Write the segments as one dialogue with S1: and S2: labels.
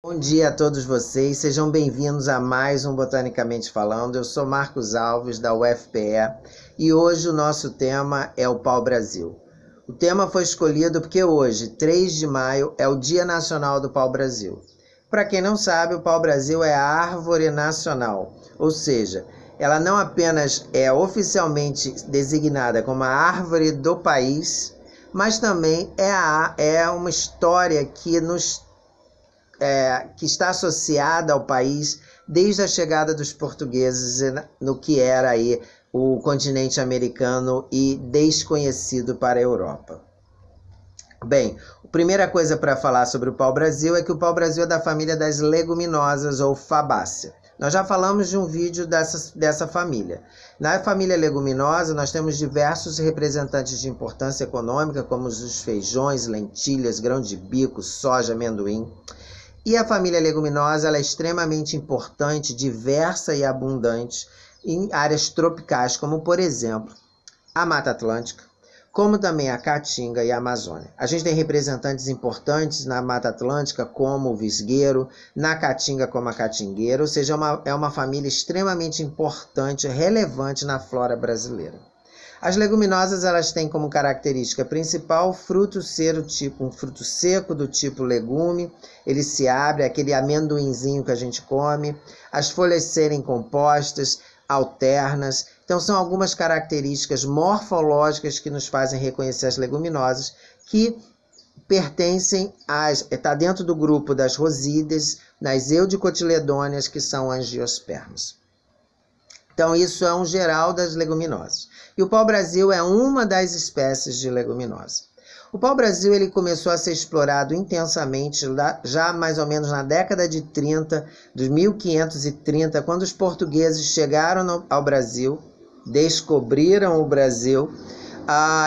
S1: Bom dia a todos vocês, sejam bem-vindos a mais um Botanicamente Falando. Eu sou Marcos Alves, da UFPE, e hoje o nosso tema é o pau-brasil. O tema foi escolhido porque hoje, 3 de maio, é o Dia Nacional do Pau-Brasil. Para quem não sabe, o pau-brasil é a árvore nacional, ou seja, ela não apenas é oficialmente designada como a árvore do país, mas também é uma história que está associada ao país desde a chegada dos portugueses no que era aí o continente americano e desconhecido para a Europa. Bem, a primeira coisa para falar sobre o pau-brasil é que o pau-brasil é da família das leguminosas ou fabácea. Nós já falamos de um vídeo dessa família. Na família leguminosa, nós temos diversos representantes de importância econômica, como os feijões, lentilhas, grão de bico, soja, amendoim. E a família leguminosa ela é extremamente importante, diversa e abundante em áreas tropicais, como, por exemplo, a Mata Atlântica, como também a Caatinga e a Amazônia. A gente tem representantes importantes na Mata Atlântica, como o visgueiro, na Caatinga, como a catingueira, ou seja, é uma família extremamente importante, relevante na flora brasileira. As leguminosas elas têm como característica principal um fruto seco do tipo legume, ele se abre, aquele amendoinzinho que a gente come, as folhas serem compostas, alternas. Então são algumas características morfológicas que nos fazem reconhecer as leguminosas, que pertencem está dentro do grupo das rosídeas, nas eudicotiledôneas, que são angiospermas. Então isso é um geral das leguminosas. E o pau-brasil é uma das espécies de leguminosa. O pau-brasil ele começou a ser explorado intensamente já mais ou menos na década de 30, de 1530, quando os portugueses chegaram ao Brasil, descobriram o Brasil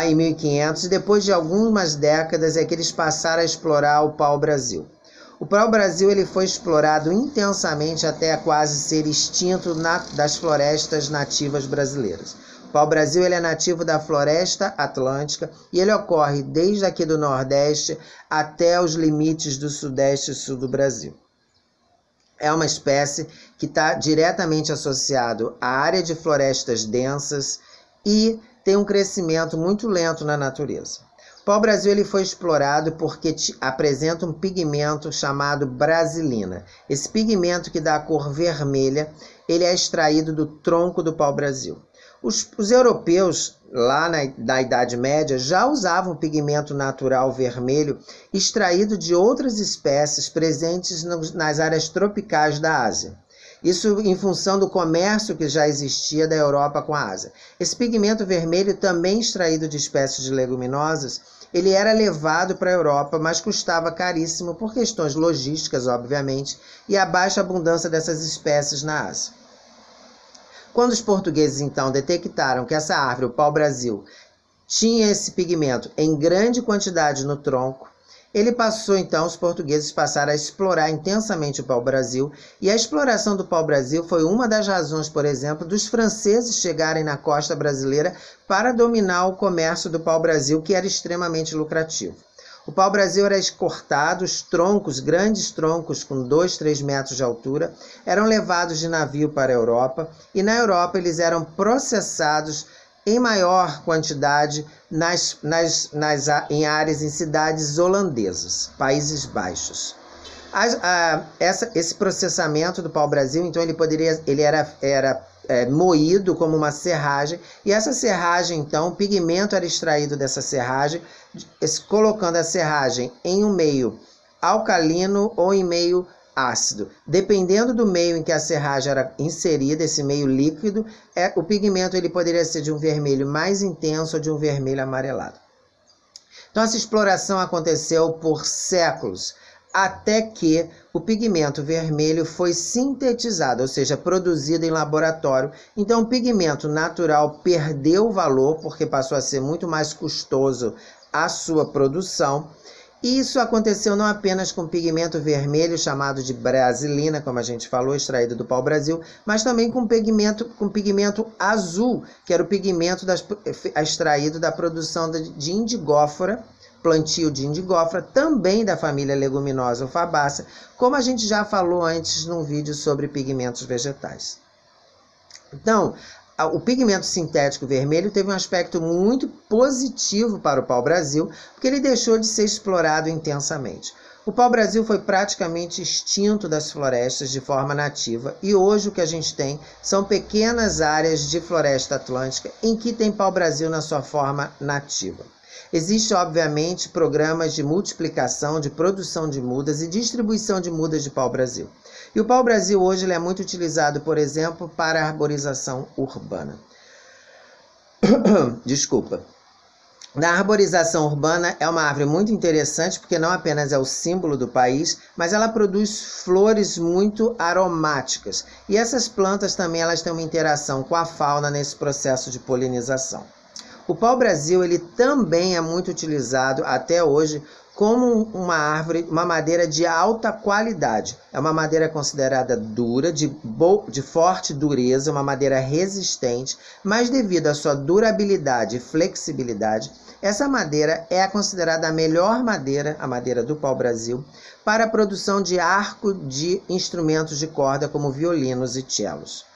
S1: em 1500, e depois de algumas décadas é que eles passaram a explorar o pau-brasil. O pau-brasil ele foi explorado intensamente até quase ser extinto das florestas nativas brasileiras. O pau-brasil ele é nativo da floresta atlântica e ele ocorre desde aqui do Nordeste até os limites do Sudeste e Sul do Brasil. É uma espécie que está diretamente associado à área de florestas densas e tem um crescimento muito lento na natureza. O pau-brasil ele foi explorado porque apresenta um pigmento chamado brasilina. Esse pigmento que dá a cor vermelha, ele é extraído do tronco do pau-brasil. Os europeus, lá na Idade Média, já usavam pigmento natural vermelho extraído de outras espécies presentes nas áreas tropicais da Ásia. Isso em função do comércio que já existia da Europa com a Ásia. Esse pigmento vermelho, também extraído de espécies de leguminosas, ele era levado para a Europa, mas custava caríssimo por questões logísticas, obviamente, e a baixa abundância dessas espécies na Ásia. Quando os portugueses, então, detectaram que essa árvore, o pau-brasil, tinha esse pigmento em grande quantidade no tronco, os portugueses passaram a explorar intensamente o pau-brasil, e a exploração do pau-brasil foi uma das razões, por exemplo, dos franceses chegarem na costa brasileira para dominar o comércio do pau-brasil, que era extremamente lucrativo. O pau-brasil era cortado, os troncos, grandes troncos com 2, 3 metros de altura, eram levados de navio para a Europa, e na Europa eles eram processados em maior quantidade em áreas, em cidades holandesas, Países Baixos. Esse processamento do pau-brasil, então, ele era moído como uma serragem, e essa serragem, então, o pigmento era extraído dessa serragem, colocando a serragem em um meio alcalino ou em meio ácido. Dependendo do meio em que a serragem era inserida, esse meio líquido, o pigmento ele poderia ser de um vermelho mais intenso ou de um vermelho amarelado. Então essa exploração aconteceu por séculos, até que o pigmento vermelho foi sintetizado, ou seja, produzido em laboratório. Então o pigmento natural perdeu o valor, porque passou a ser muito mais custoso a sua produção. E isso aconteceu não apenas com pigmento vermelho, chamado de brasilina, como a gente falou, extraído do pau-brasil, mas também com pigmento azul, que era o pigmento extraído da produção de indigófora, plantio de indigofra, também da família leguminosa ou fabácea, como a gente já falou antes num vídeo sobre pigmentos vegetais. Então, o pigmento sintético vermelho teve um aspecto muito positivo para o pau-brasil, porque ele deixou de ser explorado intensamente. O pau-brasil foi praticamente extinto das florestas de forma nativa e hoje o que a gente tem são pequenas áreas de floresta atlântica em que tem pau-brasil na sua forma nativa. Existem, obviamente, programas de multiplicação, de produção de mudas e distribuição de mudas de pau-brasil. E o pau-brasil hoje ele é muito utilizado, por exemplo, para a arborização urbana. Desculpa. Na arborização urbana é uma árvore muito interessante porque não apenas é o símbolo do país, mas ela produz flores muito aromáticas. E essas plantas também elas têm uma interação com a fauna nesse processo de polinização. O pau-brasil ele também é muito utilizado até hoje como uma árvore, uma madeira de alta qualidade. É uma madeira considerada dura, de forte dureza, uma madeira resistente, mas devido à sua durabilidade e flexibilidade, essa madeira é considerada a melhor madeira, a madeira do pau-brasil, para a produção de arco de instrumentos de corda como violinos e cellos.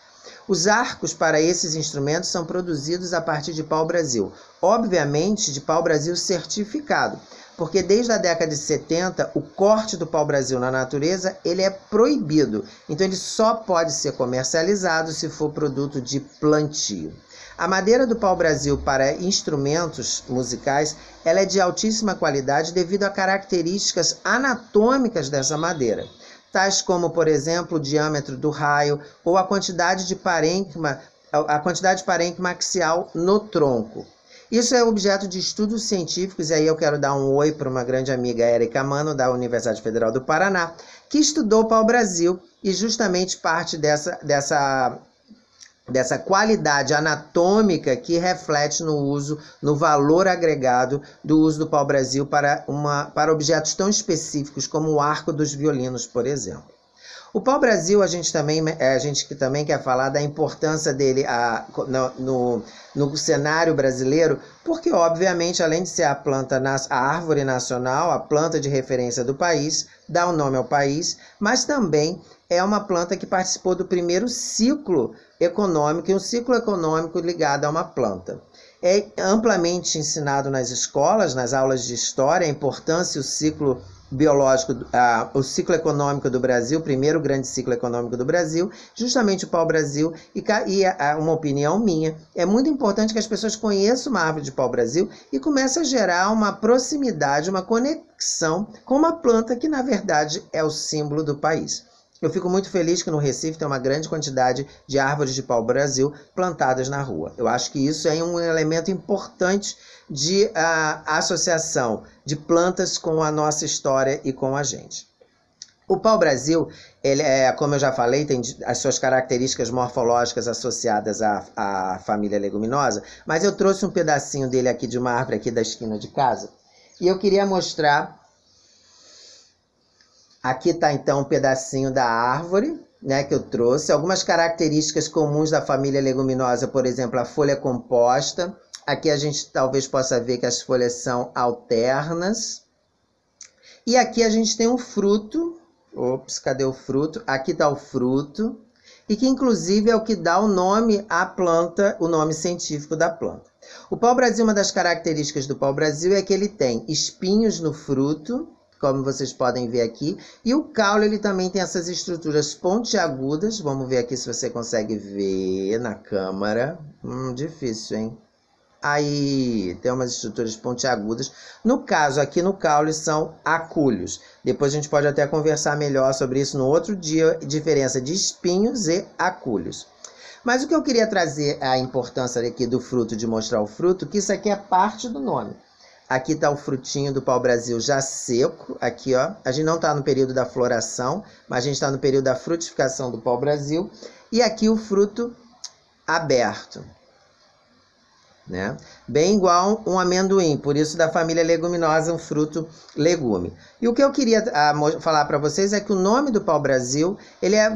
S1: Os arcos para esses instrumentos são produzidos a partir de pau-brasil, obviamente de pau-brasil certificado, porque desde a década de 70 o corte do pau-brasil na natureza ele é proibido, então ele só pode ser comercializado se for produto de plantio. A madeira do pau-brasil para instrumentos musicais ela é de altíssima qualidade devido a características anatômicas dessa madeira, tais como, por exemplo, o diâmetro do raio ou a quantidade de parênquima axial no tronco. Isso é objeto de estudos científicos, e aí eu quero dar um oi para uma grande amiga, Érica Mano, da Universidade Federal do Paraná, que estudou o pau-brasil e justamente parte dessa qualidade anatômica que reflete no valor agregado do uso do pau-brasil para objetos tão específicos como o arco dos violinos, por exemplo. O pau-brasil, a gente que também quer falar da importância dele no cenário brasileiro, porque, obviamente, além de ser a árvore nacional, a planta de referência do país, dá o nome ao país, mas também é uma planta que participou do primeiro ciclo econômico, e um ciclo econômico ligado a uma planta. É amplamente ensinado nas escolas, nas aulas de história, a importância e o ciclo biológico, o ciclo econômico do Brasil, o primeiro grande ciclo econômico do Brasil, justamente o pau-brasil, e uma opinião minha, é muito importante que as pessoas conheçam uma árvore de pau-brasil e comecem a gerar uma proximidade, uma conexão com uma planta que, na verdade, é o símbolo do país. Eu fico muito feliz que no Recife tem uma grande quantidade de árvores de pau-brasil plantadas na rua. Eu acho que isso é um elemento importante de associação de plantas com a nossa história e com a gente. O pau-brasil, ele como eu já falei, tem as suas características morfológicas associadas à família leguminosa, mas eu trouxe um pedacinho dele aqui de uma árvore aqui da esquina de casa e eu queria mostrar. Aqui está então um pedacinho da árvore, né, que eu trouxe. Algumas características comuns da família leguminosa, por exemplo, a folha composta. Aqui a gente talvez possa ver que as folhas são alternas. E aqui a gente tem um fruto. Ops, cadê o fruto? Aqui está o fruto. E que inclusive é o que dá o nome à planta, o nome científico da planta. O pau-brasil, uma das características do pau-brasil é que ele tem espinhos no fruto, como vocês podem ver aqui, e o caule ele também tem essas estruturas pontiagudas. Vamos ver aqui se você consegue ver na câmera. Difícil, hein? Aí, tem umas estruturas pontiagudas. No caso, aqui no caule são acúlios. Depois a gente pode até conversar melhor sobre isso no outro dia, diferença de espinhos e acúlios. Mas o que eu queria trazer, a importância aqui do fruto, de mostrar o fruto, que isso aqui é parte do nome. Aqui está o frutinho do pau-brasil já seco, aqui ó, a gente não está no período da floração, mas a gente está no período da frutificação do pau-brasil, e aqui o fruto aberto. né? Bem igual um amendoim, por isso da família leguminosa, um fruto legume. E o que eu queria falar para vocês é que o nome do pau-brasil,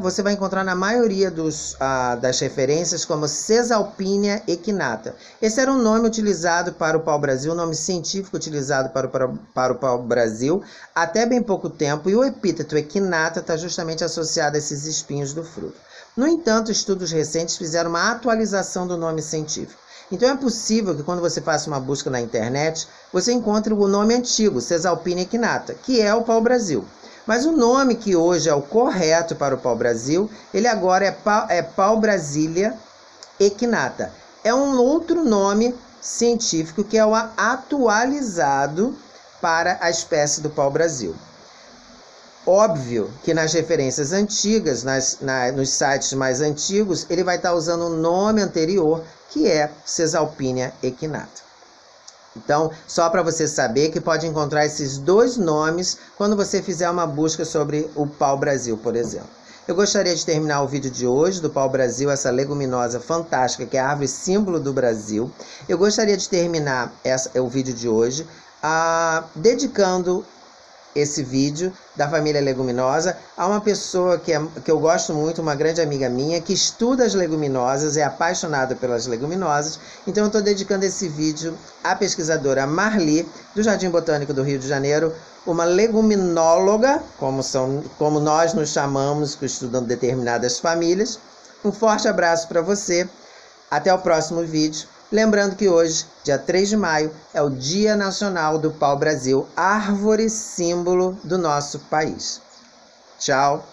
S1: você vai encontrar na maioria das referências como Caesalpinia equinata. Esse era um nome utilizado para o pau-brasil, um nome científico utilizado para o pau-brasil até bem pouco tempo, e o epíteto equinata está justamente associado a esses espinhos do fruto. No entanto, estudos recentes fizeram uma atualização do nome científico. Então é possível que quando você faça uma busca na internet, você encontre o nome antigo, Caesalpinia equinata, que é o pau-brasil. Mas o nome que hoje é o correto para o pau-brasil, ele agora é pau-brasilia equinata. É um outro nome científico que é o atualizado para a espécie do pau-brasil. Óbvio que nas referências antigas, nos sites mais antigos, ele vai estar usando o nome anterior, que é Caesalpinia equinata. Então, só para você saber que pode encontrar esses dois nomes quando você fizer uma busca sobre o pau-brasil, por exemplo. Eu gostaria de terminar o vídeo de hoje do pau-brasil, essa leguminosa fantástica, que é a árvore símbolo do Brasil. Eu gostaria de terminar o vídeo de hoje dedicando esse vídeo da família leguminosa a uma pessoa que eu gosto muito, uma grande amiga minha, que estuda as leguminosas, é apaixonada pelas leguminosas. Então eu estou dedicando esse vídeo à pesquisadora Marli, do Jardim Botânico do Rio de Janeiro, uma leguminóloga, como nós nos chamamos, estudando determinadas famílias. Um forte abraço para você, até o próximo vídeo. Lembrando que hoje, dia 3 de maio, é o Dia Nacional do Pau-Brasil, árvore símbolo do nosso país. Tchau!